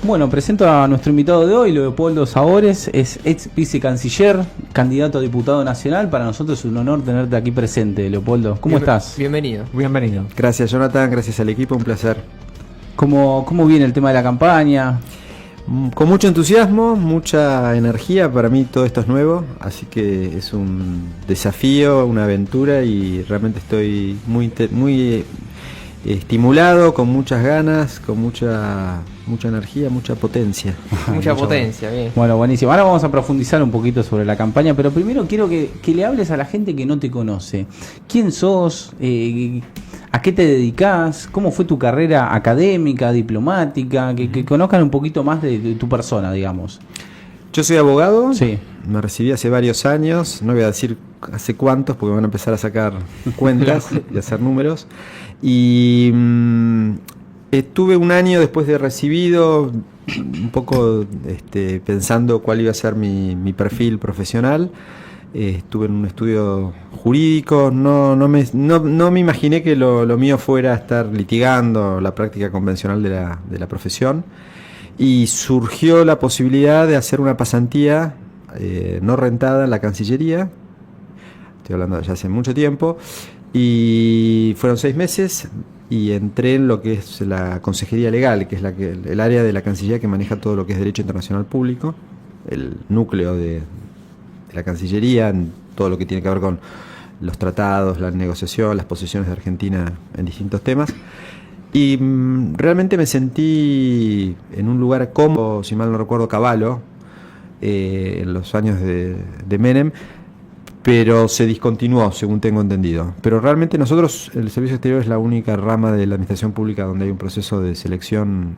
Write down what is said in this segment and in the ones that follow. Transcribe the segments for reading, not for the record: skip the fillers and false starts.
Bueno, presento a nuestro invitado de hoy, Leopoldo Sabores, es ex vicecanciller, candidato a diputado nacional. Para nosotros es un honor tenerte aquí presente, Leopoldo. ¿Cómo estás? Bienvenido. Bienvenido. Gracias, Jonathan, gracias al equipo, un placer. ¿Cómo viene el tema de la campaña? Con mucho entusiasmo, mucha energía, para mí todo esto es nuevo, así que es un desafío, una aventura y realmente estoy muy estimulado, con muchas ganas, con mucha energía, mucha potencia. Mucha potencia, bien. Bueno, buenísimo. Ahora vamos a profundizar un poquito sobre la campaña, pero primero quiero que le hables a la gente que no te conoce. ¿Quién sos? ¿A qué te dedicás? ¿Cómo fue tu carrera académica, diplomática? Que conozcan un poquito más de tu persona, digamos. Yo soy abogado, sí. Me recibí hace varios años, no voy a decir hace cuántos porque van a empezar a sacar cuentas y hacer números. Y estuve un año después de recibido, un poco pensando cuál iba a ser mi perfil profesional. Estuve en un estudio jurídico, no me imaginé que lo mío fuera estar litigando la práctica convencional de la profesión. Y surgió la posibilidad de hacer una pasantía no rentada en la Cancillería. Estoy hablando de ya hace mucho tiempo. Y fueron 6 meses y entré en lo que es la Consejería Legal, que es el área de la Cancillería que maneja todo lo que es derecho internacional público, el núcleo de la Cancillería, en todo lo que tiene que ver con los tratados, la negociación, las posiciones de Argentina en distintos temas. Y realmente me sentí en un lugar cómodo, si mal no recuerdo, Cavallo, en los años de Menem, pero se discontinuó, según tengo entendido. Pero realmente nosotros, el Servicio Exterior es la única rama de la administración pública donde hay un proceso de selección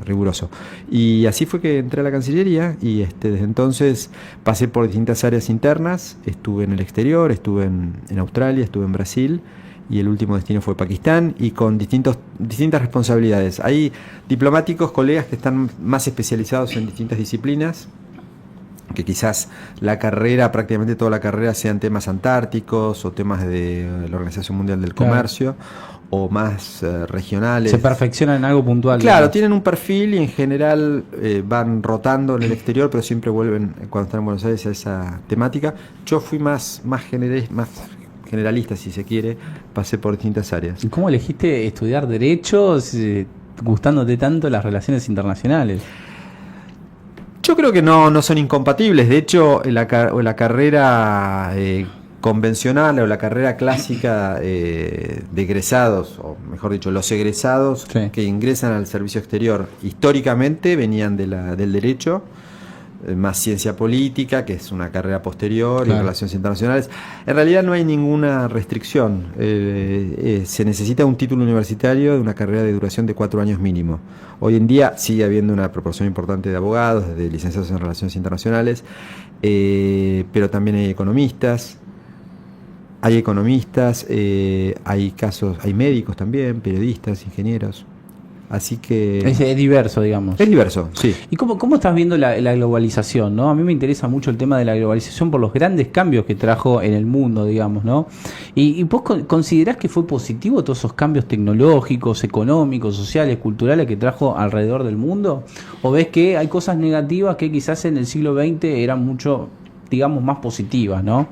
riguroso. Y así fue que entré a la Cancillería y desde entonces pasé por distintas áreas internas, estuve en el exterior, estuve en Australia, estuve en Brasil y el último destino fue Pakistán y con distintas responsabilidades. Hay diplomáticos, colegas que están más especializados en distintas disciplinas, que quizás prácticamente toda la carrera sean temas antárticos o temas de la Organización Mundial del Comercio, o más regionales. Se perfeccionan en algo puntual. Claro, tienen un perfil y en general van rotando en el exterior, pero siempre vuelven cuando están en Buenos Aires a esa temática. Yo fui más generalista, si se quiere, pasé por distintas áreas. ¿Y cómo elegiste estudiar Derecho, gustándote tanto las relaciones internacionales? Yo creo que no son incompatibles. De hecho, la carrera convencional o la carrera clásica de egresados, o mejor dicho, los egresados que ingresan al servicio exterior, históricamente venían del derecho, más ciencia política, que es una carrera posterior, y relaciones internacionales. En realidad no hay ninguna restricción. Se necesita un título universitario de una carrera de duración de 4 años mínimo. Hoy en día sigue habiendo una proporción importante de abogados, de licenciados en relaciones internacionales, pero también hay economistas. Hay médicos también, periodistas, ingenieros. Así que es diverso, digamos. Es diverso, sí. ¿Y cómo estás viendo la globalización, no? A mí me interesa mucho el tema de la globalización por los grandes cambios que trajo en el mundo, digamos, ¿no? ¿Y vos considerás que fue positivo todos esos cambios tecnológicos, económicos, sociales, culturales que trajo alrededor del mundo? ¿O ves que hay cosas negativas que quizás en el siglo XX eran mucho, digamos, más positivas, no?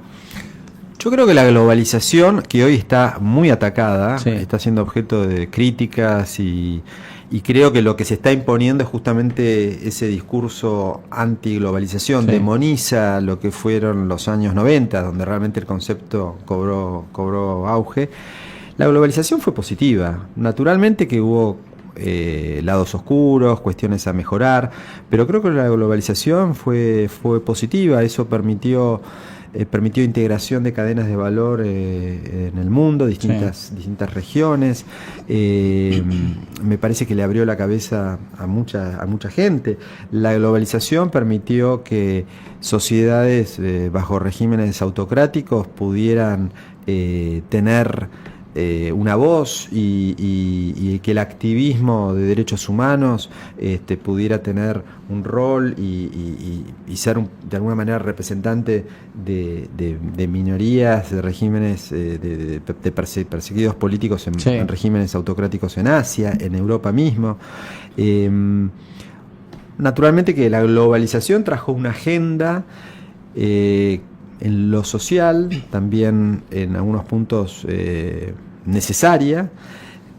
Yo creo que la globalización, que hoy está muy atacada, está siendo objeto de críticas y creo que lo que se está imponiendo es justamente ese discurso anti-globalización, demoniza lo que fueron los años 90, donde realmente el concepto cobró auge. La globalización fue positiva, naturalmente que hubo lados oscuros, cuestiones a mejorar, pero creo que la globalización fue positiva, eso permitió integración de cadenas de valor en el mundo, distintas regiones. Me parece que le abrió la cabeza a mucha gente. La globalización permitió que sociedades bajo regímenes autocráticos pudieran tener una voz y que el activismo de derechos humanos pudiera tener un rol y ser de alguna manera representante de minorías, de regímenes de perseguidos políticos en regímenes autocráticos en Asia, en Europa mismo. naturalmente que la globalización trajo una agenda en lo social, también en algunos puntos necesaria,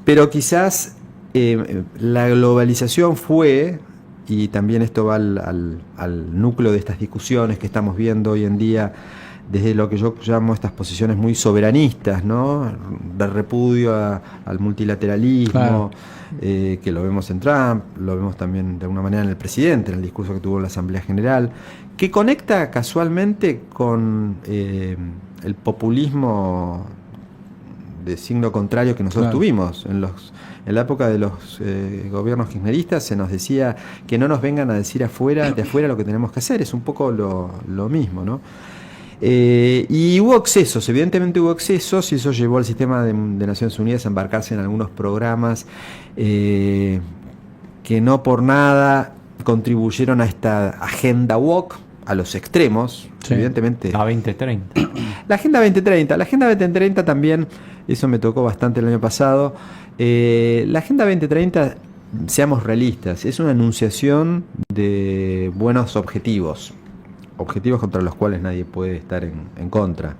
pero quizás la globalización fue, y también esto va al núcleo de estas discusiones que estamos viendo hoy en día, desde lo que yo llamo estas posiciones muy soberanistas, ¿no? De repudio al multilateralismo, claro. Que lo vemos en Trump, lo vemos también de alguna manera en el presidente, en el discurso que tuvo en la Asamblea General, que conecta casualmente con el populismo de signo contrario que nosotros tuvimos. En la época de los gobiernos kirchneristas se nos decía que no nos vengan a decir de afuera lo que tenemos que hacer, es un poco lo mismo, ¿no? Y hubo excesos, evidentemente hubo excesos, y eso llevó al sistema de Naciones Unidas a embarcarse en algunos programas que no por nada contribuyeron a esta agenda woke, a los extremos, evidentemente. La 2030. La Agenda 2030. La Agenda 2030 también, eso me tocó bastante el año pasado. La Agenda 2030, seamos realistas, es una enunciación de buenos objetivos contra los cuales nadie puede estar en contra.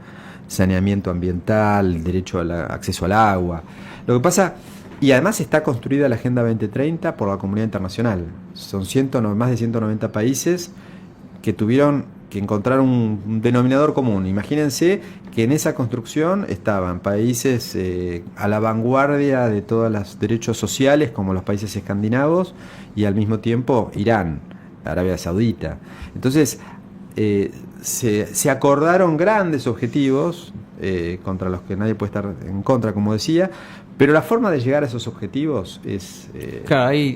Saneamiento ambiental, derecho al acceso al agua. Lo que pasa, y además está construida la Agenda 2030 por la comunidad internacional. Son más de 190 países que tuvieron que encontrar un denominador común. Imagínense que en esa construcción estaban países a la vanguardia de todos los derechos sociales, como los países escandinavos, y al mismo tiempo Irán, Arabia Saudita. Entonces, se acordaron grandes objetivos contra los que nadie puede estar en contra, como decía, pero la forma de llegar a esos objetivos es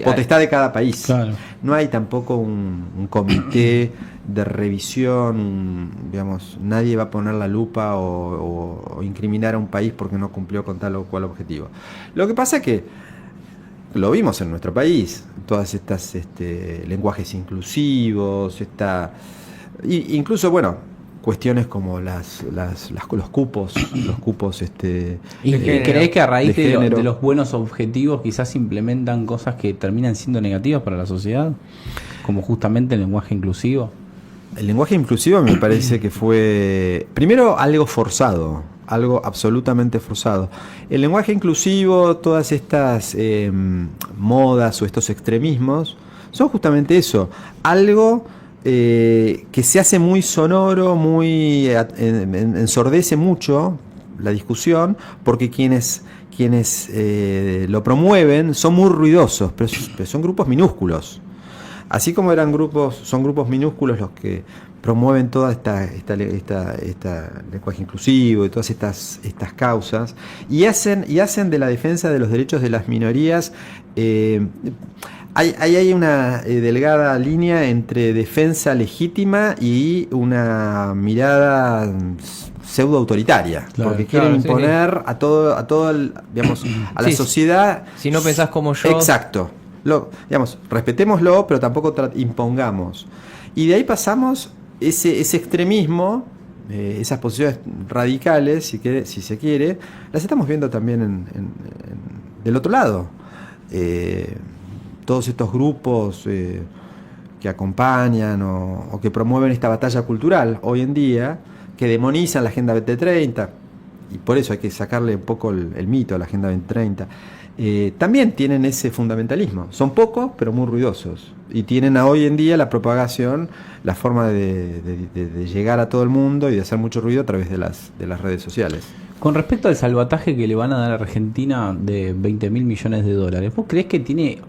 potestad de cada país. Claro. No hay tampoco un comité de revisión, digamos, nadie va a poner la lupa o incriminar a un país porque no cumplió con tal o cual objetivo. Lo que pasa es que lo vimos en nuestro país, todas estas lenguajes inclusivos, incluso, bueno, cuestiones como los cupos. ¿Y crees que a raíz de los buenos objetivos quizás se implementan cosas que terminan siendo negativas para la sociedad? Como justamente el lenguaje inclusivo. El lenguaje inclusivo me parece que fue, primero, algo forzado, algo absolutamente forzado. El lenguaje inclusivo, todas estas modas o estos extremismos, son justamente eso, algo que se hace muy sonoro, muy ensordece mucho la discusión, porque quienes lo promueven son muy ruidosos, pero son grupos minúsculos. Así como son grupos minúsculos los que promueven toda esta lenguaje inclusivo y todas estas causas, y hacen de la defensa de los derechos de las minorías. Hay una delgada línea entre defensa legítima y una mirada pseudo autoritaria, porque quieren imponer a todo a la sociedad. Si no pensás como yo. Exacto. Respetémoslo, pero tampoco impongamos. Y de ahí pasamos ese extremismo, esas posiciones radicales, si se quiere, las estamos viendo también del otro lado. Todos estos grupos que acompañan o que promueven esta batalla cultural hoy en día, que demonizan la Agenda 2030, y por eso hay que sacarle un poco el mito a la Agenda 2030, también tienen ese fundamentalismo. Son pocos, pero muy ruidosos. Y tienen hoy en día la propagación, la forma de llegar a todo el mundo y de hacer mucho ruido a través de las redes sociales. Con respecto al salvataje que le van a dar a Argentina de 20.000 millones de dólares, ¿vos creés que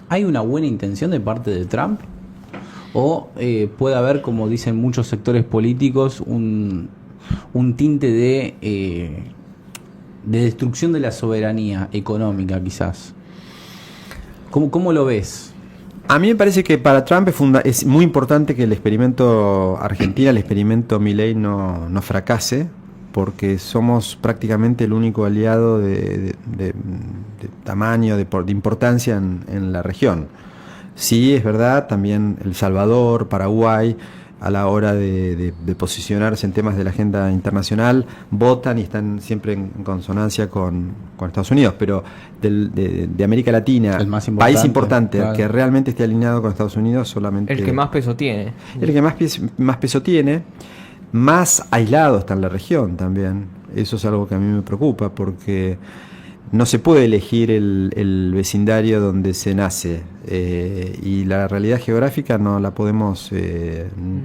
hay una buena intención de parte de Trump? ¿O puede haber, como dicen muchos sectores políticos, un tinte de destrucción de la soberanía económica, quizás? ¿Cómo lo ves? A mí me parece que para Trump es muy importante que el experimento Argentina, el experimento Milei no fracase, porque somos prácticamente el único aliado de tamaño, de importancia en la región. Sí, es verdad, también El Salvador, Paraguay, a la hora de posicionarse en temas de la agenda internacional, votan y están siempre en consonancia con Estados Unidos, pero de América Latina, El más país importante, claro. que realmente esté alineado con Estados Unidos, solamente... El que más peso tiene. El que más peso tiene, más aislado está en la región también. Eso es algo que a mí me preocupa, porque no se puede elegir el vecindario donde se nace, y la realidad geográfica no la podemos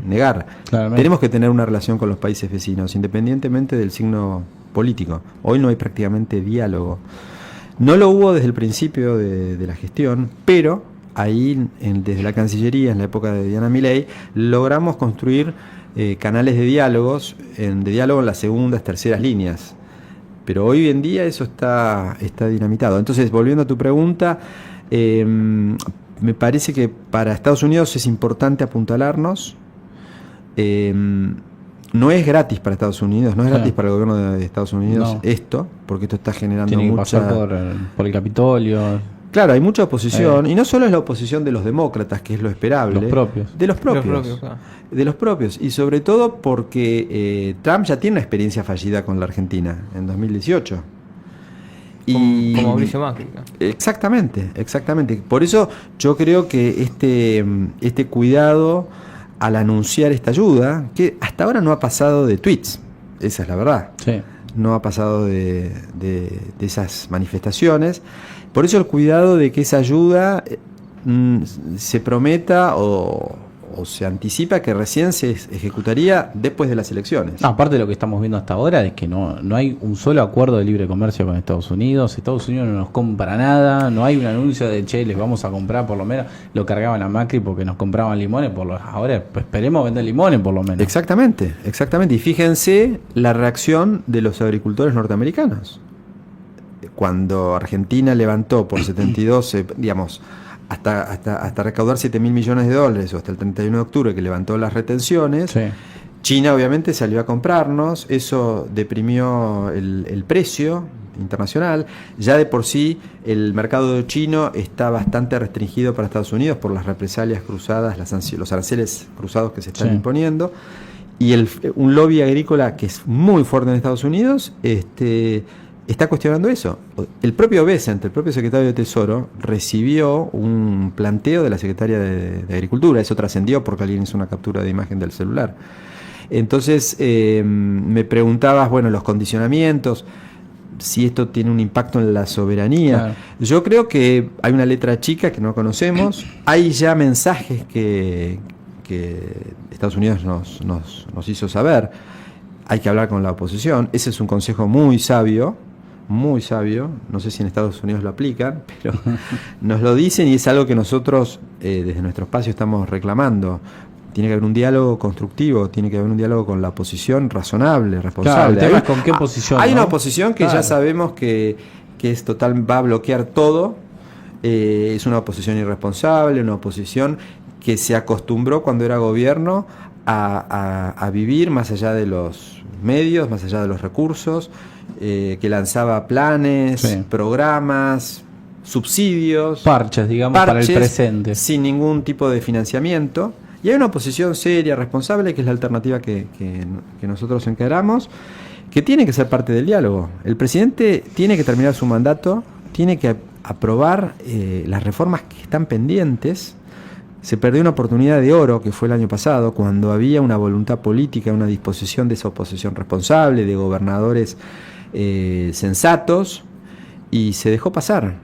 negar. Claramente. Tenemos que tener una relación con los países vecinos, independientemente del signo político. Hoy no hay prácticamente diálogo. No lo hubo desde el principio de la gestión, pero ahí, desde la Cancillería, en la época de Diana Milei, logramos construir canales de diálogo en las segundas, terceras líneas. Pero hoy en día eso está dinamitado. Entonces, volviendo a tu pregunta, me parece que para Estados Unidos es importante apuntalarnos. No es gratis para Estados Unidos, no es gratis para el gobierno de Estados Unidos esto, porque esto está generando Tiene que mucha... pasar por el Capitolio. Claro, hay mucha oposición, y no solo es la oposición de los demócratas, que es lo esperable, Los propios. de los propios, claro. de los propios, y sobre todo porque Trump ya tiene una experiencia fallida con la Argentina en 2018. Como Mauricio Macri. Exactamente. Por eso yo creo que este cuidado al anunciar esta ayuda, que hasta ahora no ha pasado de tweets, esa es la verdad. Sí. No ha pasado de esas manifestaciones. Por eso el cuidado de que esa ayuda se prometa o se anticipa que recién se ejecutaría después de las elecciones. No, aparte de lo que estamos viendo hasta ahora es que no hay un solo acuerdo de libre comercio con Estados Unidos. Estados Unidos no nos compra nada, no hay un anuncio de che, les vamos a comprar, por lo menos lo cargaban a Macri porque nos compraban limones, ahora pues, esperemos vender limones por lo menos. Exactamente. Y fíjense la reacción de los agricultores norteamericanos. Cuando Argentina levantó por 72, digamos, hasta recaudar 7.000 millones de dólares, o hasta el 31 de octubre que levantó las retenciones, Sí. China obviamente salió a comprarnos, eso deprimió el precio internacional. Ya de por sí el mercado chino está bastante restringido para Estados Unidos por las represalias cruzadas, los aranceles cruzados que se están imponiendo, y un lobby agrícola que es muy fuerte en Estados Unidos está cuestionando eso. El propio Bessent, el propio secretario de Tesoro, recibió un planteo de la secretaria de Agricultura. Eso trascendió porque alguien hizo una captura de imagen del celular. Entonces, me preguntabas, los condicionamientos, si esto tiene un impacto en la soberanía. Claro. Yo creo que hay una letra chica que no conocemos. Hay ya mensajes que Estados Unidos nos hizo saber. Hay que hablar con la oposición. Ese es un consejo muy sabio. No sé si en Estados Unidos lo aplican, pero nos lo dicen y es algo que nosotros desde nuestro espacio estamos reclamando. Tiene que haber un diálogo constructivo, tiene que haber un diálogo con la oposición razonable, responsable. Claro, el tema es con qué posición. Hay ¿no? una oposición que ya sabemos que es total, va a bloquear todo. Es una oposición irresponsable, una oposición que se acostumbró cuando era gobierno a vivir más allá de los medios, más allá de los recursos, que lanzaba planes, programas, subsidios, parches, digamos, para el presente, sin ningún tipo de financiamiento. Y hay una oposición seria, responsable, que es la alternativa que nosotros encaramos, que tiene que ser parte del diálogo. El presidente tiene que terminar su mandato, tiene que aprobar las reformas que están pendientes. Se perdió una oportunidad de oro, que fue el año pasado, cuando había una voluntad política, una disposición de esa oposición responsable, de gobernadores sensatos, y se dejó pasar.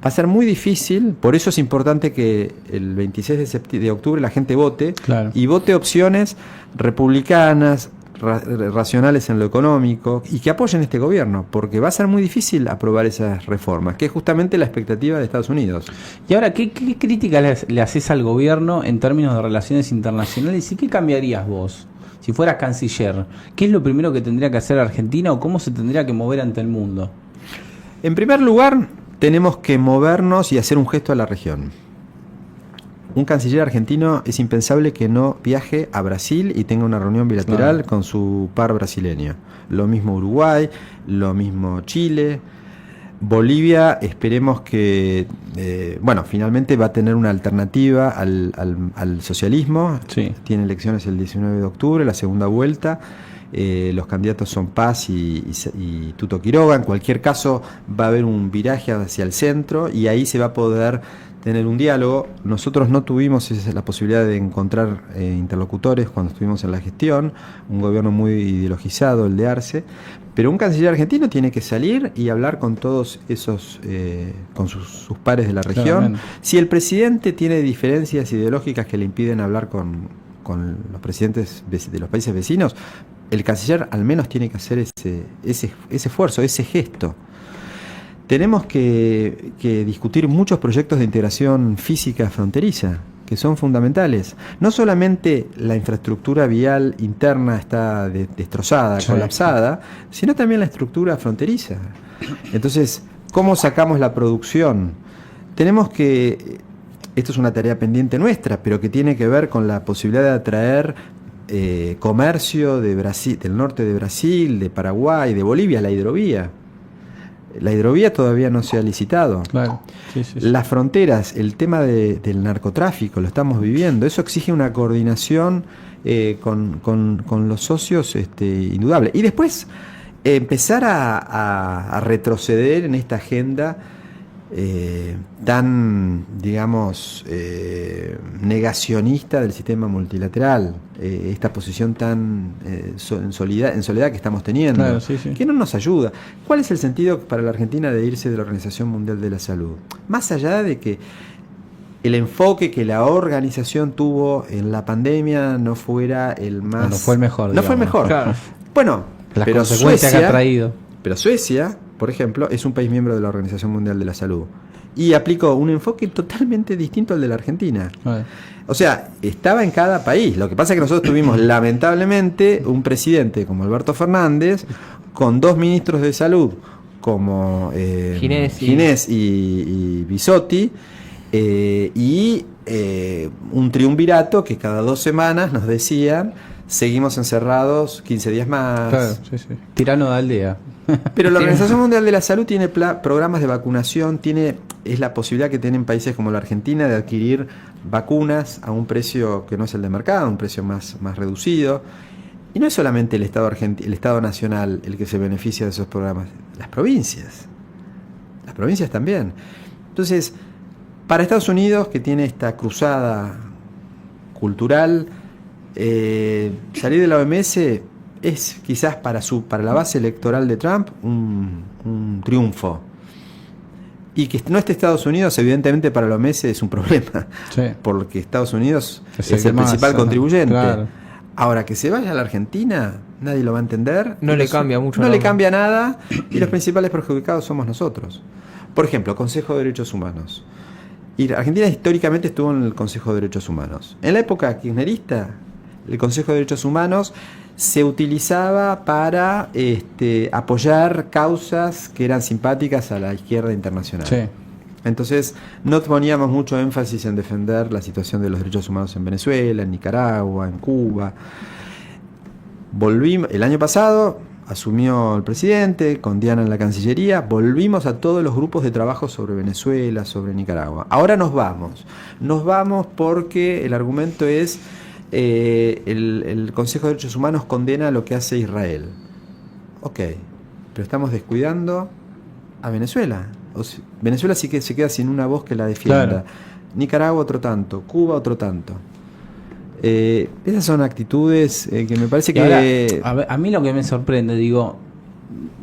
Va a ser muy difícil, por eso es importante que el 26 de octubre la gente vote, claro, y vote opciones republicanas, racionales en lo económico, y que apoyen este gobierno, porque va a ser muy difícil aprobar esas reformas, que es justamente la expectativa de Estados Unidos. Y ahora, ¿qué crítica le haces al gobierno en términos de relaciones internacionales y qué cambiarías vos? Si fueras canciller, ¿qué es lo primero que tendría que hacer Argentina o cómo se tendría que mover ante el mundo? En primer lugar, tenemos que movernos y hacer un gesto a la región. Un canciller argentino es impensable que no viaje a Brasil y tenga una reunión bilateral con su par brasileño. Lo mismo Uruguay, lo mismo Chile. Bolivia, esperemos que, finalmente va a tener una alternativa al socialismo. Sí. Tiene elecciones el 19 de octubre, la segunda vuelta. Los candidatos son Paz y Tuto Quiroga. En cualquier caso, va a haber un viraje hacia el centro y ahí se va a poder tener un diálogo. Nosotros no tuvimos la posibilidad de encontrar interlocutores cuando estuvimos en la gestión, un gobierno muy ideologizado, el de Arce, pero un canciller argentino tiene que salir y hablar con todos esos, con sus pares de la región. Claramente. Si el presidente tiene diferencias ideológicas que le impiden hablar con los presidentes de los países vecinos, el canciller al menos tiene que hacer ese esfuerzo, ese gesto. Tenemos que discutir muchos proyectos de integración física fronteriza, que son fundamentales. No solamente la infraestructura vial interna está destrozada, sí, colapsada, sino también la estructura fronteriza. Entonces, ¿cómo sacamos la producción? Tenemos que, esto es una tarea pendiente nuestra, pero que tiene que ver con la posibilidad de atraer comercio de Brasil, del norte de Brasil, de Paraguay, de Bolivia, la hidrovía. La hidrovía todavía no se ha licitado. Claro. Sí. Las fronteras, el tema del narcotráfico, lo estamos viviendo. Eso exige una coordinación con los socios indudable. Y después empezar a retroceder en esta agenda tan, digamos, negacionista del sistema multilateral, esta posición tan en soledad que estamos teniendo, claro, sí. que no nos ayuda. ¿Cuál es el sentido para la Argentina de irse de la Organización Mundial de la Salud? Más allá de que el enfoque que la organización tuvo en la pandemia no fuera el más... No fue el mejor. No fue el mejor. Claro. Bueno, las pero consecuencias que ha traído. Pero Suecia, por ejemplo, es un país miembro de la Organización Mundial de la Salud y aplicó un enfoque totalmente distinto al de la Argentina. O sea, estaba en cada país. Lo que pasa es que nosotros tuvimos lamentablemente un presidente como Alberto Fernández, con 2 ministros de salud como Ginés y Bisotti, y un triunvirato que cada 2 semanas nos decían: seguimos encerrados 15 días más. Claro, sí. Tirano de aldea. Pero la Organización Mundial de la Salud tiene programas de vacunación, es la posibilidad que tienen países como la Argentina de adquirir vacunas a un precio que no es el de mercado, un precio más reducido. Y no es solamente el Estado nacional el que se beneficia de esos programas, las provincias también. Entonces, para Estados Unidos, que tiene esta cruzada cultural, salir de la OMS es quizás para la base electoral de Trump un triunfo. Y que no esté Estados Unidos, evidentemente para la OMS es un problema, sí, porque Estados Unidos es el principal contribuyente. Claro. Ahora, que se vaya a la Argentina, nadie lo va a entender. No le cambia mucho. No le cambia nada, y los principales perjudicados somos nosotros. Por ejemplo, Consejo de Derechos Humanos. Y Argentina históricamente estuvo en el Consejo de Derechos Humanos. En la época kirchnerista, el Consejo de Derechos Humanos se utilizaba para apoyar causas que eran simpáticas a la izquierda internacional. Sí. Entonces, no poníamos mucho énfasis en defender la situación de los derechos humanos en Venezuela, en Nicaragua, en Cuba. El año pasado asumió el presidente, con Diana en la Cancillería, volvimos a todos los grupos de trabajo sobre Venezuela, sobre Nicaragua. Ahora nos vamos porque el argumento es el Consejo de Derechos Humanos condena lo que hace Israel. Ok, pero estamos descuidando a Venezuela. Venezuela sí que se queda sin una voz que la defienda. Claro. Nicaragua otro tanto, Cuba otro tanto. Esas son actitudes que me parece que... Ahora, a mí lo que me sorprende, digo,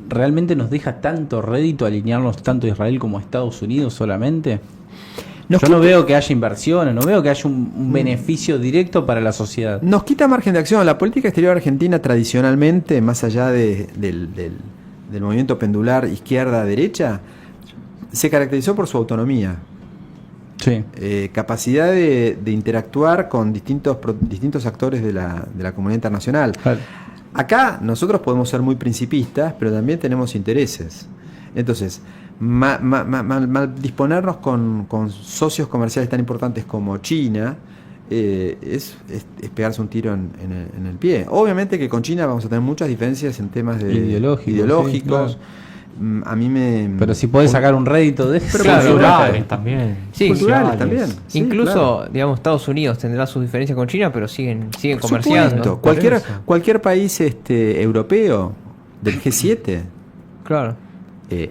¿realmente nos deja tanto rédito alinearnos tanto a Israel como a Estados Unidos solamente? Yo no veo que haya inversiones, no veo que haya un beneficio directo para la sociedad. Nos quita margen de acción. La política exterior argentina tradicionalmente, más allá del movimiento pendular izquierda-derecha, se caracterizó por su autonomía. Sí. Capacidad de interactuar con distintos actores de la comunidad internacional. Vale. Acá nosotros podemos ser muy principistas, pero también tenemos intereses. Entonces, mal disponernos con socios comerciales tan importantes como China es pegarse un tiro en el pie. Obviamente que con China vamos a tener muchas diferencias en temas ideológicos. Sí, claro. a mí me... Pero si podés sacar un rédito de eso. Pero Claro, culturales también. Sí, culturales también. Sí, Incluso, claro. digamos, Estados Unidos tendrá sus diferencias con China, pero siguen Por comerciando. supuesto. Por eso. Cualquier país europeo del G7. Claro.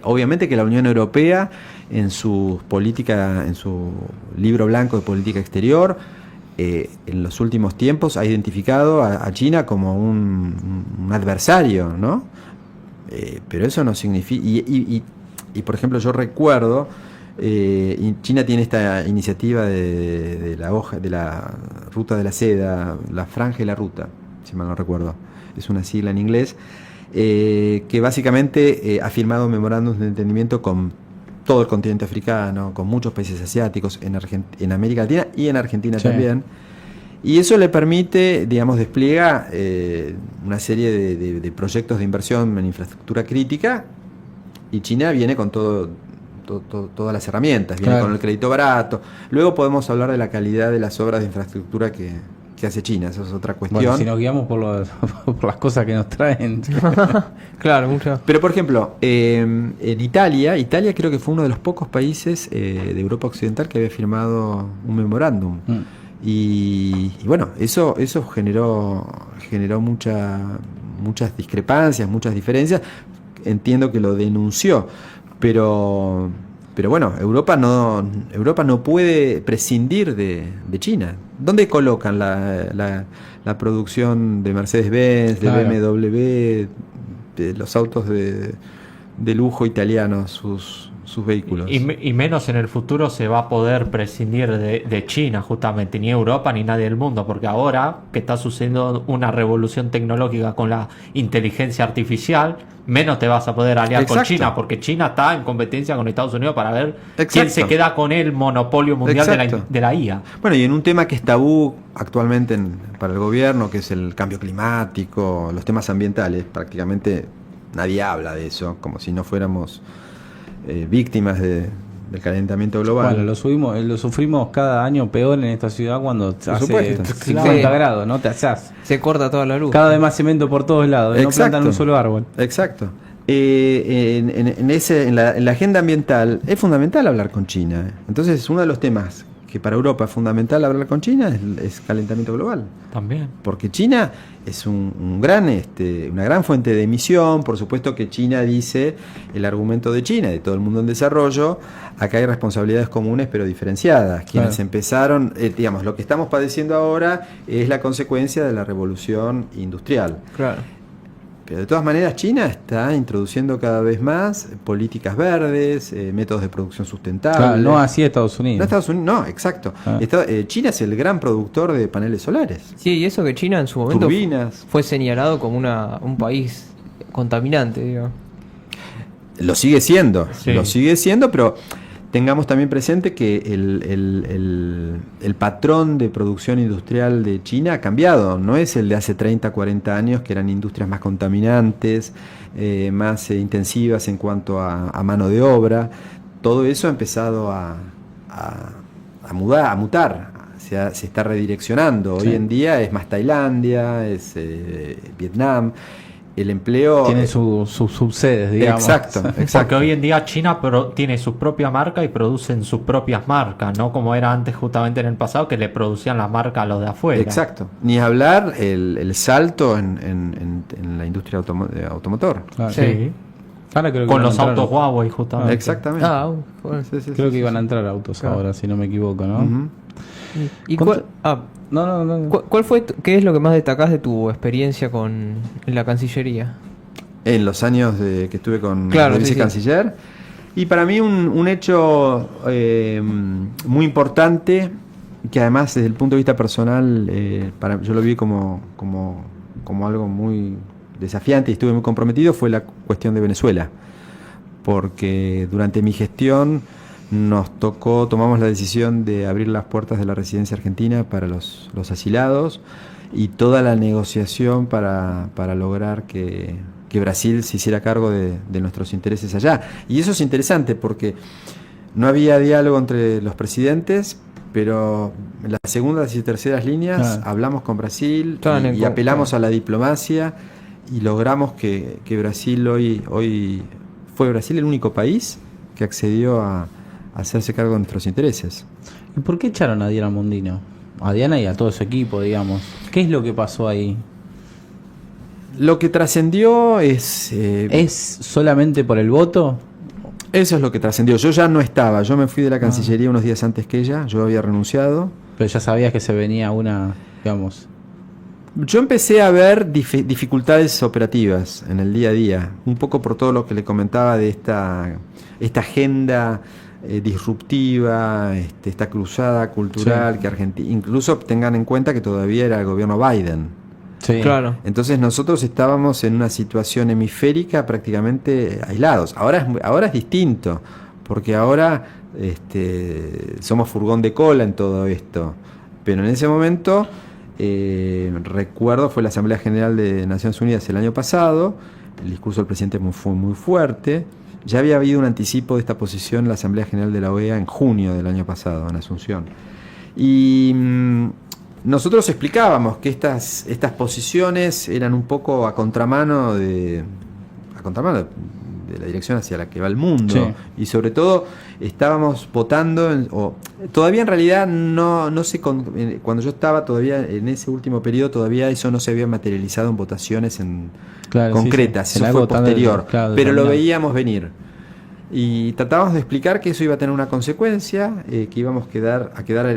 Obviamente que la Unión Europea en su libro blanco de política exterior, en los últimos tiempos ha identificado a China como un adversario, ¿no? Pero eso no significa... Y por ejemplo, yo recuerdo, China tiene esta iniciativa de la ruta de la seda, la franja y la ruta, si mal no recuerdo. Es una sigla en inglés. Que básicamente ha firmado memorándums de entendimiento con todo el continente africano, con muchos países asiáticos, en América Latina y en Argentina también. Y eso le permite, digamos, despliega una serie de proyectos de inversión en infraestructura crítica, y China viene con todas las herramientas, viene con el crédito barato. Luego podemos hablar de la calidad de las obras de infraestructura que hace China, eso es otra cuestión. Bueno, si nos guiamos por las cosas que nos traen. Claro, mucho. Pero por ejemplo, en Italia creo que fue uno de los pocos países de Europa Occidental que había firmado un memorándum. Y bueno, eso generó muchas discrepancias, muchas diferencias. Entiendo que lo denunció, pero bueno, Europa no puede prescindir de China. ¿Dónde colocan la producción de Mercedes-Benz, de BMW, de los autos de lujo italianos, sus vehículos? Y menos en el futuro se va a poder prescindir de China, justamente, ni Europa ni nadie del mundo, porque ahora que está sucediendo una revolución tecnológica con la inteligencia artificial, menos te vas a poder aliar con China, porque China está en competencia con Estados Unidos para ver quién se queda con el monopolio mundial de la IA. Bueno, y en un tema que es tabú actualmente para el gobierno, que es el cambio climático, los temas ambientales, prácticamente nadie habla de eso, como si no fuéramos víctimas del calentamiento global. Bueno, lo sufrimos cada año peor en esta ciudad cuando hace supuesto. 50 grados, ¿no? Te asás. Se corta toda la luz. Cada vez más cemento por todos lados, no plantan un solo árbol. Exacto. En la agenda ambiental es fundamental hablar con China. Entonces, uno de los temas que para Europa es fundamental hablar con China es calentamiento global. También. Porque China es una gran fuente de emisión. Por supuesto que China dice, el argumento de China, de todo el mundo en desarrollo, acá hay responsabilidades comunes pero diferenciadas. Quienes empezaron, digamos, lo que estamos padeciendo ahora es la consecuencia de la revolución industrial. Claro. Pero de todas maneras China está introduciendo cada vez más políticas verdes, métodos de producción sustentable. Claro, no así Estados Unidos. No Estados Unidos, no, exacto. China es el gran productor de paneles solares. Sí, y eso que China en su momento turbinas. Fue señalado como un país contaminante, digo. Lo sigue siendo, Sí. Pero tengamos también presente que el patrón de producción industrial de China ha cambiado. No es el de hace 30, 40 años, que eran industrias más contaminantes, más intensivas en cuanto a mano de obra. Todo eso ha empezado a mutar. Se está redireccionando. Sí. Hoy en día es más Tailandia, es Vietnam. El empleo tiene sus subsedes, digamos. Exacto. Porque hoy en día China tiene su propia marca y producen sus propias marcas, no como era antes justamente en el pasado, que le producían las marcas a los de afuera. Exacto. Ni hablar el salto en la industria automotor. Claro. Sí. Ahora creo que Con van a los entrar- autos Huawei justamente. Exactamente. Bueno. Sí, Creo que iban a entrar autos ahora, si no me equivoco, ¿no? Ujú. ¿Y ¿Cuánto- cuál, No. cuál fue qué es lo que más destacás de tu experiencia en la Cancillería? En los años que estuve con Claro, el sí, vicecanciller. Y para mí un hecho muy importante, que además desde el punto de vista personal, yo lo vi como algo muy desafiante y estuve muy comprometido, fue la cuestión de Venezuela. Porque durante mi gestión tomamos la decisión de abrir las puertas de la residencia argentina para los asilados, y toda la negociación para lograr que Brasil se hiciera cargo de nuestros intereses allá. Y eso es interesante porque no había diálogo entre los presidentes, pero en las segundas y terceras líneas hablamos con Brasil y apelamos a la diplomacia, y logramos que Brasil hoy fue Brasil el único país que accedió a hacerse cargo de nuestros intereses. ¿Y por qué echaron a Diana Mondino? A Diana y a todo su equipo, digamos. ¿Qué es lo que pasó ahí? Lo que trascendió es... ¿Es solamente por el voto? Eso es lo que trascendió. Yo ya no estaba, yo me fui de la Cancillería unos días antes que ella, yo había renunciado. Pero ya sabías que se venía una, digamos... Yo empecé a ver dificultades operativas en el día a día, un poco por todo lo que le comentaba de esta agenda disruptiva, esta cruzada cultural, Sí. que Argentina, incluso tengan en cuenta que todavía era el gobierno Biden. Sí. Claro. Entonces nosotros estábamos en una situación hemisférica prácticamente aislados. Ahora es distinto, porque ahora somos furgón de cola en todo esto. Pero en ese momento, recuerdo, fue la Asamblea General de Naciones Unidas el año pasado, el discurso del presidente fue muy fuerte. Ya había habido un anticipo de esta posición en la Asamblea General de la OEA en junio del año pasado, en Asunción. Y nosotros explicábamos que estas posiciones eran un poco a contramano de la dirección hacia la que va el mundo. Sí. Y sobre todo estábamos votando, todavía en realidad no sé, cuando yo estaba todavía en ese último periodo, todavía eso no se había materializado en votaciones Claro, concretas, sí. eso En fue algo tan posterior, claro, pero lo determinado. veíamos venir. Y tratábamos de explicar que eso iba a tener una consecuencia, que íbamos a quedar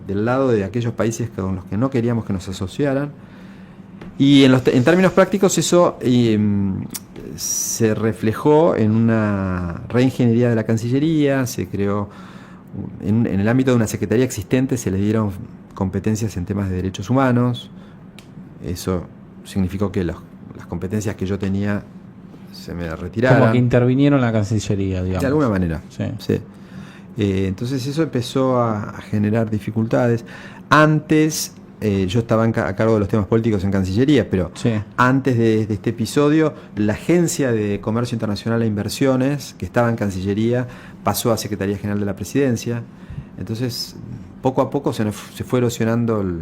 del lado de aquellos países con los que no queríamos que nos asociaran. Y en términos prácticos eso se reflejó en una reingeniería de la Cancillería, se creó, en el ámbito de una secretaría existente se le dieron competencias en temas de derechos humanos. Eso significó que las competencias que yo tenía se me retiraron. Como que intervinieron la Cancillería, digamos. De alguna manera. Sí. Sí. Entonces eso empezó a generar dificultades. Antes, yo estaba a cargo de los temas políticos en Cancillería, pero Sí. antes de este episodio, la Agencia de Comercio Internacional e Inversiones, que estaba en Cancillería, pasó a Secretaría General de la Presidencia. Entonces, poco a poco se fue erosionando el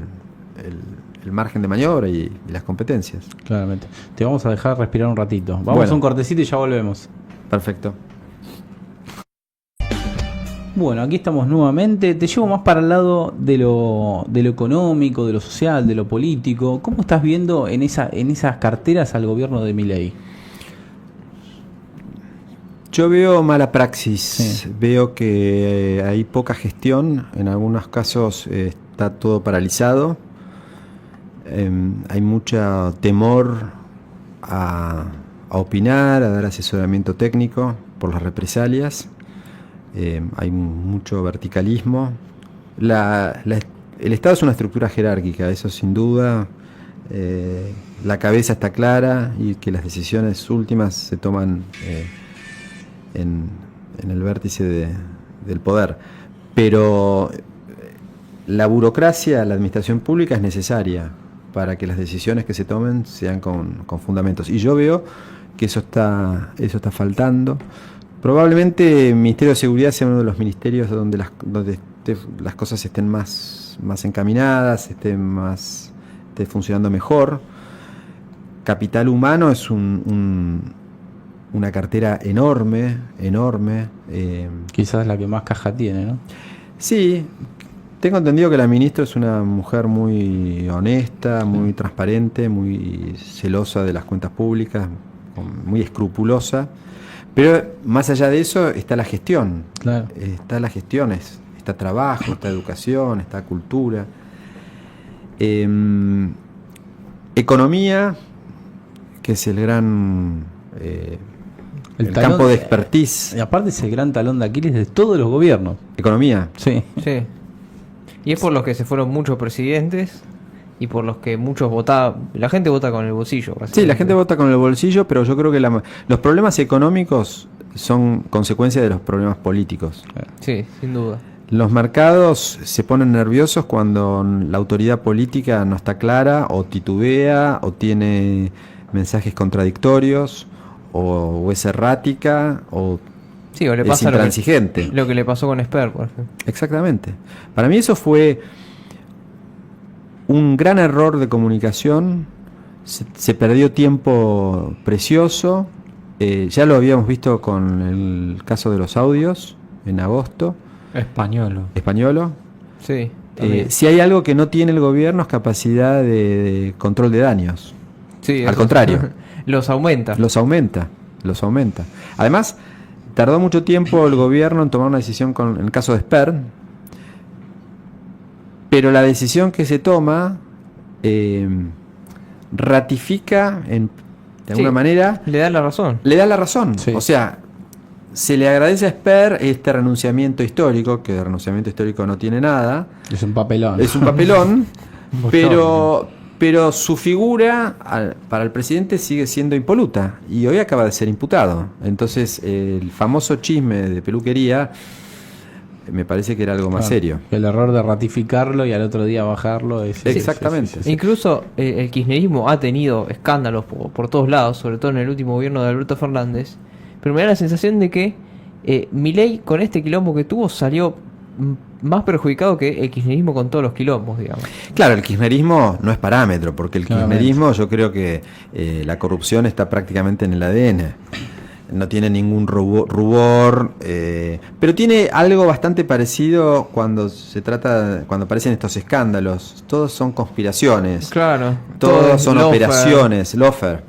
margen de maniobra y las competencias. Claramente. Te vamos a dejar respirar un ratito. Vamos Bueno. a un cortecito y ya volvemos. Perfecto. Bueno, aquí estamos nuevamente. Te llevo más para el lado de lo económico, de lo social, de lo político. ¿Cómo estás viendo en esas carteras al gobierno de Milei? Yo veo mala praxis, Sí. veo que hay poca gestión, en algunos casos está todo paralizado, hay mucho temor a opinar, a dar asesoramiento técnico por las represalias, hay mucho verticalismo. El Estado es una estructura jerárquica, eso sin duda. La cabeza está clara y que las decisiones últimas se toman en el vértice del poder. Pero la burocracia, la administración pública es necesaria para que las decisiones que se tomen sean con fundamentos. Y yo veo que eso está faltando. Probablemente el Ministerio de Seguridad sea uno de los ministerios donde las cosas estén más encaminadas, esté funcionando mejor. Capital humano es una cartera enorme. Quizás la que más caja tiene, ¿no? Sí, tengo entendido que la ministra es una mujer muy honesta, muy transparente, muy celosa de las cuentas públicas, muy escrupulosa. Pero más allá de eso está la gestión. Claro. Está la gestión, está trabajo, está educación, está cultura. Economía, que es el gran el talón campo de expertise. Y aparte es el gran talón de Aquiles de todos los gobiernos. Economía. Sí. Sí. Y es por los que se fueron muchos presidentes y por los que muchos votaban. La gente vota con el bolsillo. Sí, la básicamente. gente vota con el bolsillo, pero yo creo que los problemas económicos son consecuencia de los problemas políticos. Sí, sin duda. Los mercados se ponen nerviosos cuando la autoridad política no está clara, o titubea, o tiene mensajes contradictorios, o es errática, o Sí, o le es pasa intransigente. lo que le pasó con Esper, por ejemplo. Exactamente. Para mí eso fue un gran error de comunicación. Se perdió tiempo precioso Ya lo habíamos visto con el caso de los audios en agosto. Españolo. Sí. También. Si hay algo que no tiene el gobierno es capacidad de control de daños. Sí, Al eso. contrario. Los aumenta. Los aumenta. Además, tardó mucho tiempo el gobierno en tomar una decisión en el caso de Spern, pero la decisión que se toma ratifica de alguna manera, Le da la razón. le da la razón. Sí. O sea, se le agradece a Spern este renunciamiento histórico, que de renunciamiento histórico no tiene nada, Es un papelón. es un papelón, pero su figura para el presidente sigue siendo impoluta y hoy acaba de ser imputado. Entonces el famoso chisme de peluquería me parece que era algo más Claro, serio. El error de ratificarlo y al otro día bajarlo es... Exactamente. Incluso el kirchnerismo ha tenido escándalos por todos lados, sobre todo en el último gobierno de Alberto Fernández, pero me da la sensación de que Milei con este quilombo que tuvo salió más perjudicado que el kirchnerismo con todos los quilombos, digamos. Claro, el kirchnerismo no es parámetro, porque el Claramente. kirchnerismo yo creo que la corrupción está prácticamente en el ADN. No tiene ningún rubor, pero tiene algo bastante parecido cuando aparecen estos escándalos. Todos son conspiraciones, Claro. todos son Lofer. operaciones, lofer.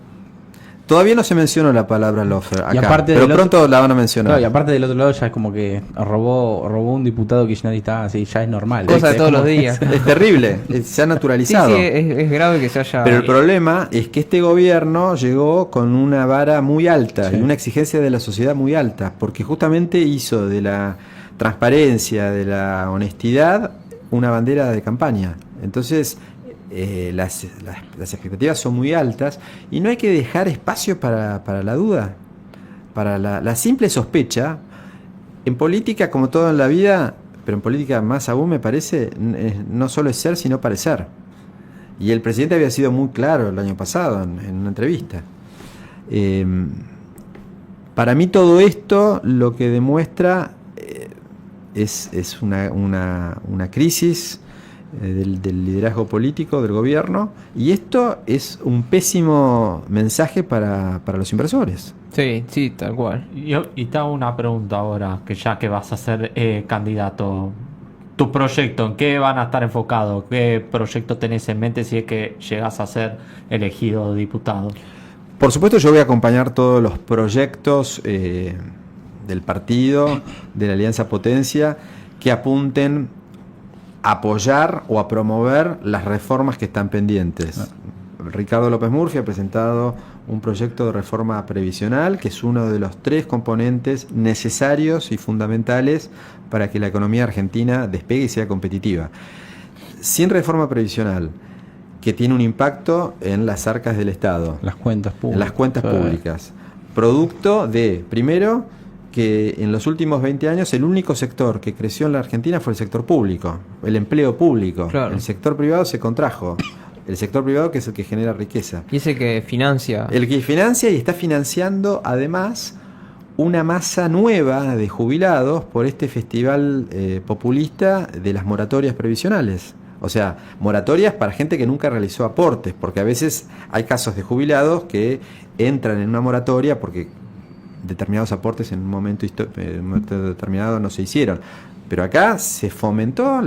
Todavía no se mencionó la palabra lofer acá, aparte pero del pronto la van a mencionar. Claro, y aparte del otro lado ya es como que robó un diputado kirchnerista, así ya es normal. Cosa de Es todos como- los días. Es terrible, se ha Sí, naturalizado. sí, es grave que se haya... Pero el problema es que este gobierno llegó con una vara muy alta Sí. y una exigencia de la sociedad muy alta, porque justamente hizo de la transparencia, de la honestidad, una bandera de campaña. Entonces, las expectativas son muy altas y no hay que dejar espacio para la duda, para la simple sospecha. En política, como todo en la vida, pero en política más aún me parece, no solo es ser, sino parecer. Y el presidente había sido muy claro el año pasado en una entrevista. Para mí todo esto lo que demuestra es una crisis del liderazgo político del gobierno, y esto es un pésimo mensaje para los inversores. Sí, sí, tal cual. Y te hago una pregunta ahora, que ya que vas a ser candidato. ¿Tu proyecto en qué van a estar enfocados? ¿Qué proyecto tenés en mente si es que llegas a ser elegido diputado? Por supuesto, yo voy a acompañar todos los proyectos del partido, de la Alianza Potencia, que apunten a apoyar o a promover las reformas que están pendientes. Ricardo López Murphy ha presentado un proyecto de reforma previsional, que es uno de los 3 componentes necesarios y fundamentales para que la economía argentina despegue y sea competitiva. Sin reforma previsional, que tiene un impacto en las arcas del Estado, Las cuentas públicas. en las cuentas Sí. públicas, producto de, primero, que en los últimos 20 años el único sector que creció en la Argentina fue el sector público, el empleo público. Claro. El sector privado se contrajo. El sector privado, que es el que genera riqueza. Y ese que financia... El que financia y está financiando además una masa nueva de jubilados por este festival populista de las moratorias previsionales. O sea, moratorias para gente que nunca realizó aportes, porque a veces hay casos de jubilados que entran en una moratoria porque determinados aportes en un momento determinado no se hicieron. Pero acá se fomentó,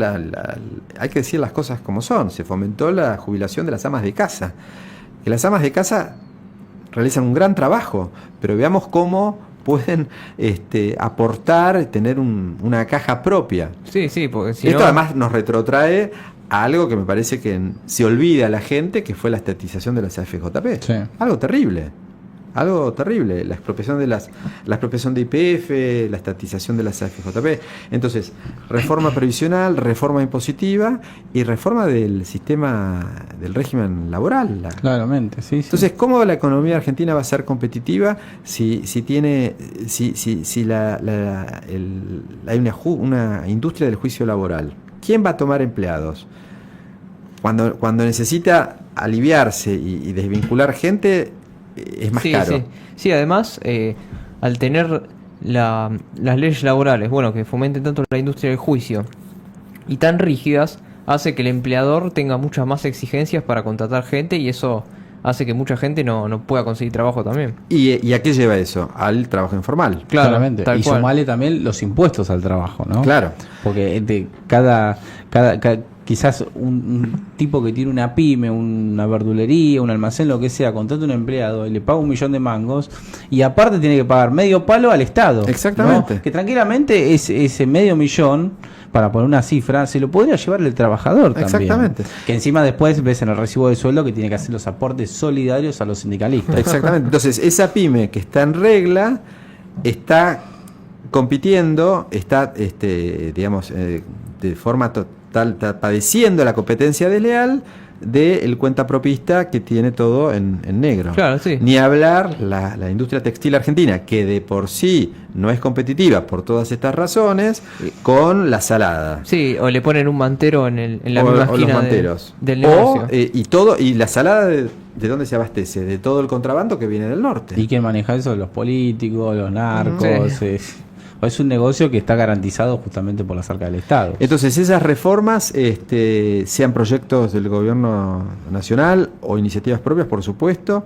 hay que decir las cosas como son, se fomentó la jubilación de las amas de casa. Que las amas de casa realizan un gran trabajo, pero veamos cómo pueden aportar, tener una caja propia. Sí, sí, porque si Esto no... además nos retrotrae a algo que me parece que se olvida a la gente, que fue la estatización de las AFJP. Sí. Algo terrible. Algo terrible, la expropiación de la expropiación de YPF, la estatización de las AFJP. Entonces, reforma previsional, reforma impositiva y reforma del sistema del régimen laboral. Claramente, sí, sí. Entonces, ¿cómo la economía argentina va a ser competitiva si hay una industria del juicio laboral? ¿Quién va a tomar empleados? Cuando necesita aliviarse y desvincular gente, es más sí, caro. Sí, sí, además, al tener las leyes laborales, bueno, que fomenten tanto la industria del juicio y tan rígidas, hace que el empleador tenga muchas más exigencias para contratar gente, y eso hace que mucha gente no pueda conseguir trabajo también. ¿Y a qué lleva eso? Al trabajo informal. Claro, Claramente. tal Y cual. sumarle también los impuestos al trabajo, ¿no? Claro. Porque quizás un tipo que tiene una pyme, una verdulería, un almacén, lo que sea, contrata un empleado y le paga 1.000.000 de mangos y aparte tiene que pagar medio palo al Estado. Exactamente. ¿no? Que tranquilamente ese medio millón, para poner una cifra, se lo podría llevar el trabajador también. Exactamente. Que encima después ves en el recibo de sueldo que tiene que hacer los aportes solidarios a los sindicalistas. Exactamente. Entonces, esa pyme que está en regla está compitiendo, está, digamos, de forma total, está padeciendo la competencia desleal del cuentapropista que tiene todo en negro. Claro, sí. Ni hablar la industria textil argentina, que de por sí no es competitiva por todas estas razones, con la salada. Sí, o le ponen un mantero en la misma O los esquina manteros. del negocio. Y la salada ¿de dónde se abastece? De todo el contrabando que viene del norte. ¿Y quién maneja eso? Los políticos, los narcos. Sí. Es un negocio que está garantizado justamente por la cerca del Estado. Entonces, esas reformas, sean proyectos del gobierno nacional o iniciativas propias, por supuesto.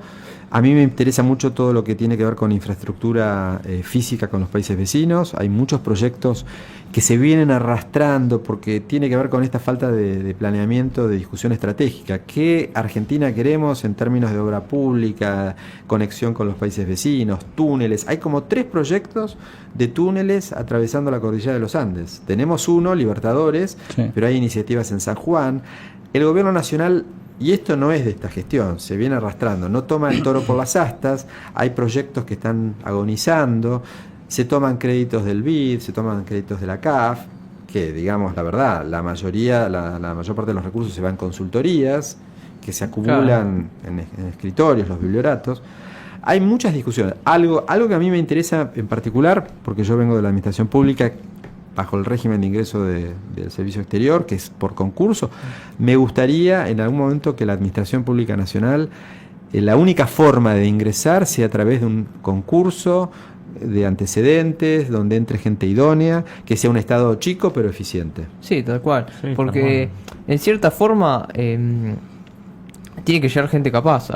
A mí me interesa mucho todo lo que tiene que ver con infraestructura física con los países vecinos. Hay muchos proyectos que se vienen arrastrando porque tiene que ver con esta falta de planeamiento, de discusión estratégica. ¿Qué Argentina queremos en términos de obra pública, conexión con los países vecinos, túneles? Hay como 3 proyectos de túneles atravesando la cordillera de los Andes. Tenemos uno, Libertadores, Sí. pero hay iniciativas en San Juan. El gobierno nacional, y esto no es de esta gestión, se viene arrastrando, no toma el toro por las astas, hay proyectos que están agonizando, se toman créditos del BID, se toman créditos de la CAF, que digamos la verdad, la mayor parte de los recursos se van en consultorías, que se acumulan en escritorios, los biblioratos. Hay muchas discusiones. Algo que a mí me interesa en particular, porque yo vengo de la administración pública, bajo el régimen de ingreso del servicio exterior, que es por concurso, me gustaría en algún momento que la Administración Pública Nacional, la única forma de ingresar sea a través de un concurso de antecedentes, donde entre gente idónea, que sea un Estado chico pero eficiente. Sí, tal cual. Sí, Porque en cierta forma tiene que llegar gente capaz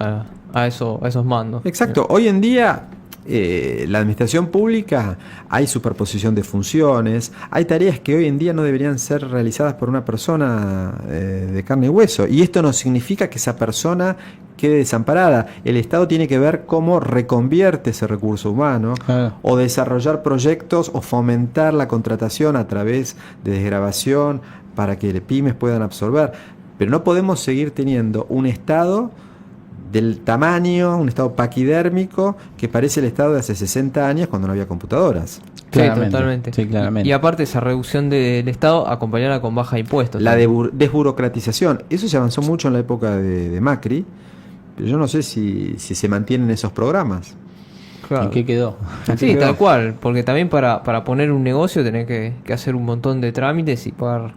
a esos mandos. Exacto. Hoy en día la administración pública hay superposición de funciones, hay tareas que hoy en día no deberían ser realizadas por una persona de carne y hueso, y esto no significa que esa persona quede desamparada. El Estado tiene que ver cómo reconvierte ese recurso humano, Claro. o desarrollar proyectos o fomentar la contratación a través de desgravación para que pymes puedan absorber. Pero no podemos seguir teniendo un Estado del tamaño, un Estado paquidérmico que parece el Estado de hace 60 años cuando no había computadoras. Claramente, Sí, totalmente. sí, claramente. Y aparte esa reducción del Estado acompañada con baja de impuestos. La también. desburocratización, eso se avanzó mucho en la época de Macri, pero yo no sé si se mantienen esos programas. Claro. ¿En qué quedó? Sí, tal cual, porque también para poner un negocio tenés que hacer un montón de trámites y pagar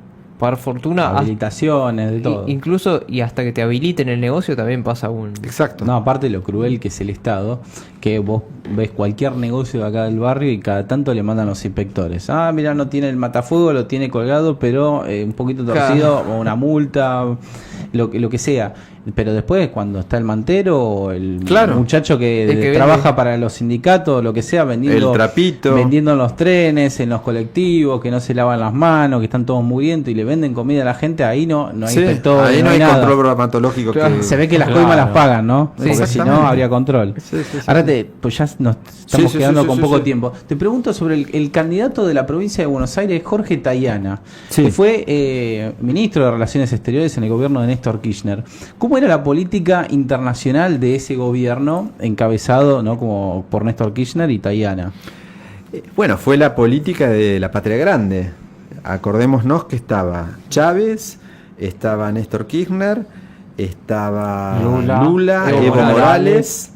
fortuna. Habilitaciones, de todo. Incluso, y hasta que te habiliten el negocio también pasa un... Exacto. No, aparte lo cruel que es el Estado, que vos ves cualquier negocio de acá del barrio y cada tanto le mandan los inspectores. Ah, mira, no tiene el matafuego, lo tiene colgado, pero un poquito torcido, o una multa, lo que sea. Pero después, cuando está el mantero o el Claro. muchacho que, El que trabaja vende. para los sindicatos, lo que sea, vendiendo, El trapito. vendiendo en los trenes, en los colectivos, que no se lavan las manos, que están todos muriendo y le venden comida a la gente, ahí no hay Sí, inspectores, ahí no hay nada. control bromatológico. Claro. que- Se ve que las Claro. coimas las pagan, ¿no? Sí, Porque si no, exactamente. habría control. Sí, sí, sí. Ahora pues ya nos estamos Sí, sí, quedando sí, con sí, poco sí. tiempo. Te pregunto sobre el candidato de la provincia de Buenos Aires, Jorge Tayana, Sí. que fue ministro de Relaciones Exteriores en el gobierno de Néstor Kirchner. ¿Cómo era la política internacional de ese gobierno encabezado, ¿no?, como por Néstor Kirchner y Tayana? Bueno, fue la política de la patria grande. Acordémonos que estaba Chávez, estaba Néstor Kirchner, estaba Lula, Evo Morales. Morales,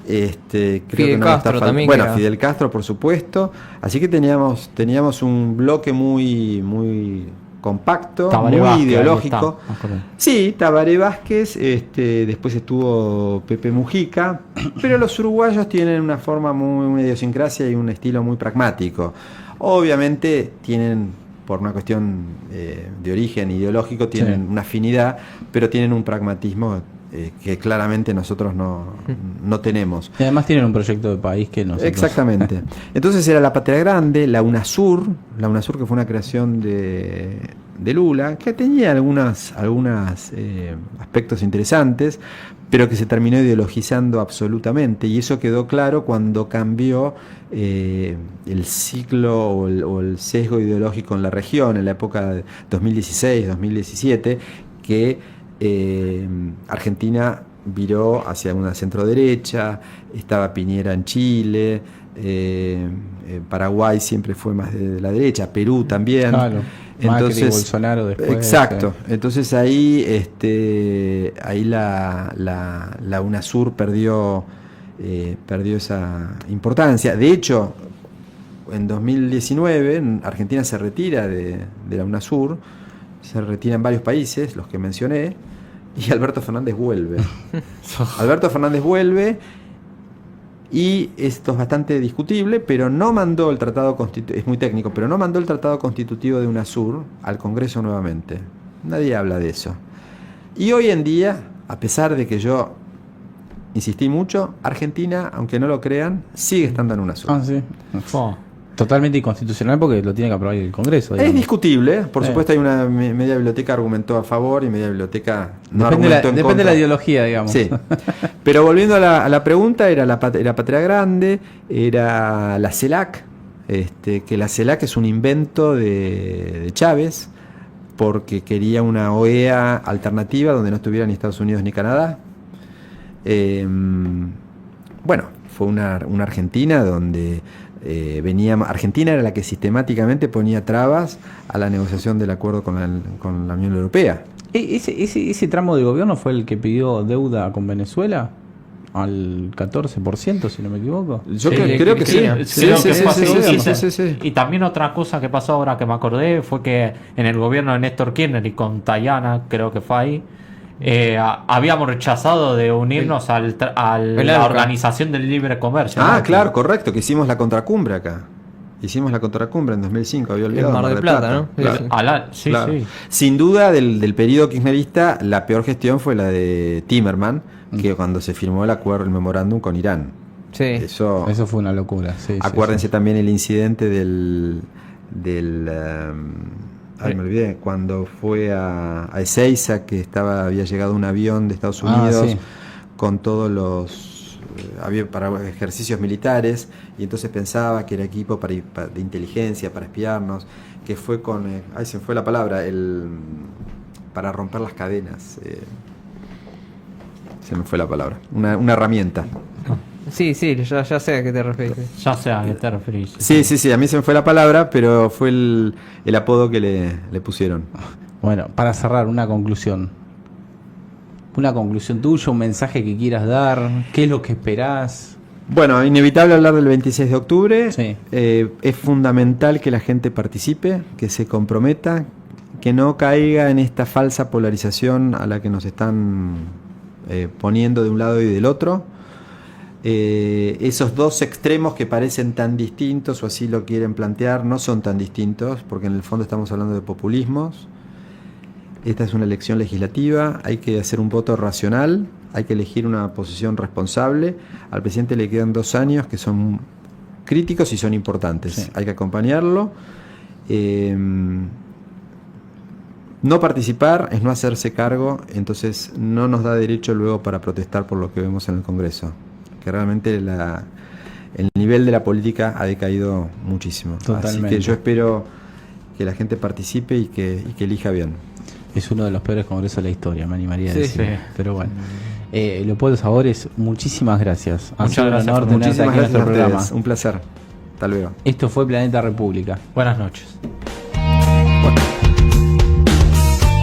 creo Fidel que no Castro está también, bueno, que era- Fidel Castro, por supuesto. Así que teníamos un bloque muy compacto, Tabaré muy Vázquez, ahí ideológico. está, me acuerdo. Sí, Tabaré Vázquez, después estuvo Pepe Mujica, pero los uruguayos tienen una forma una idiosincrasia y un estilo muy pragmático. Obviamente tienen, por una cuestión de origen ideológico, tienen Sí. una afinidad, pero tienen un pragmatismo que claramente nosotros no tenemos. Y además tienen un proyecto de país que nosotros... Exactamente. Entonces era la Patria Grande, la UNASUR que fue una creación de Lula, que tenía algunos aspectos interesantes, pero que se terminó ideologizando absolutamente, y eso quedó claro cuando cambió el ciclo o el sesgo ideológico en la región, en la época de 2016-2017, que Argentina viró hacia una centroderecha, estaba Piñera en Chile, Paraguay siempre fue más de la derecha, Perú también. Claro. Entonces, Macri, Bolsonaro después. Exacto. Entonces ahí la UNASUR perdió esa importancia. De hecho, en 2019 Argentina se retira de la UNASUR, se retira en varios países, los que mencioné, y Alberto Fernández vuelve. Alberto Fernández vuelve. Y esto es bastante discutible, pero no mandó el tratado constitutivo, es muy técnico, pero no mandó el tratado constitutivo de UNASUR al Congreso nuevamente. Nadie habla de eso. Y hoy en día, a pesar de que yo insistí mucho, Argentina, aunque no lo crean, sigue estando en UNASUR. Ah, sí. Totalmente inconstitucional porque lo tiene que aprobar el Congreso. Digamos. Es discutible, por supuesto hay una media biblioteca argumentó a favor y media biblioteca no argumentó en contra. Depende de la ideología, digamos. Sí. Pero volviendo a la pregunta, era la Patria Grande, era la CELAC, que la CELAC es un invento de Chávez, porque quería una OEA alternativa donde no estuviera ni Estados Unidos ni Canadá. Bueno, fue una Argentina donde Argentina era la que sistemáticamente ponía trabas a la negociación del acuerdo con la Unión Europea. ¿Ese tramo de gobierno fue el que pidió deuda con Venezuela? Al 14%, si no me equivoco. Yo creo que sí. Sí. Y también otra cosa que pasó ahora que me acordé fue que en el gobierno de Néstor Kirchner y con Tayana, creo que fue ahí, habíamos rechazado de unirnos a la Organización del Libre Comercio. Ah, ¿no? Claro, correcto, que hicimos la contracumbre acá. Hicimos la contracumbre en 2005, había olvidado. En Mar del Plata, ¿no? Claro. Sí. Sin duda, del periodo kirchnerista, la peor gestión fue la de Timerman, que cuando se firmó el memorándum con Irán. Sí. Eso fue una locura. Sí, acuérdense también el incidente del me olvidé, cuando fue a Ezeiza, que había llegado un avión de Estados Unidos con todos los para ejercicios militares, y entonces pensaba que era equipo de inteligencia, para espiarnos, que fue con se me fue la palabra, para romper las cadenas, se me fue la palabra, una herramienta. Sí, ya sé a qué te referís. Ya sé a qué te referís. Sí, a mí se me fue la palabra, pero fue el apodo que le pusieron. Bueno, para cerrar, una conclusión. Una conclusión tuya, un mensaje que quieras dar, ¿qué es lo que esperás? Bueno, inevitable hablar del 26 de octubre. Sí. Es fundamental que la gente participe, que se comprometa, que no caiga en esta falsa polarización a la que nos están poniendo de un lado y del otro. Esos dos extremos que parecen tan distintos, o así lo quieren plantear, no son tan distintos, porque en el fondo estamos hablando de populismos. Esta es una elección legislativa, hay que hacer un voto racional, hay que elegir una posición responsable. Al presidente le quedan 2 años que son críticos y son importantes. Sí. Hay que acompañarlo. No participar es no hacerse cargo, entonces no nos da derecho luego para protestar por lo que vemos en el Congreso. Que realmente el nivel de la política ha decaído muchísimo. Totalmente. Así que yo espero que la gente participe y que elija bien. Es uno de los peores congresos de la historia, me animaría a decir. Sí. Pero bueno. Leopoldo Sabores, muchísimas gracias. Muchas gracias. Muchísimas gracias a ustedes. Un placer. Hasta luego. Esto fue Planeta República. Buenas noches.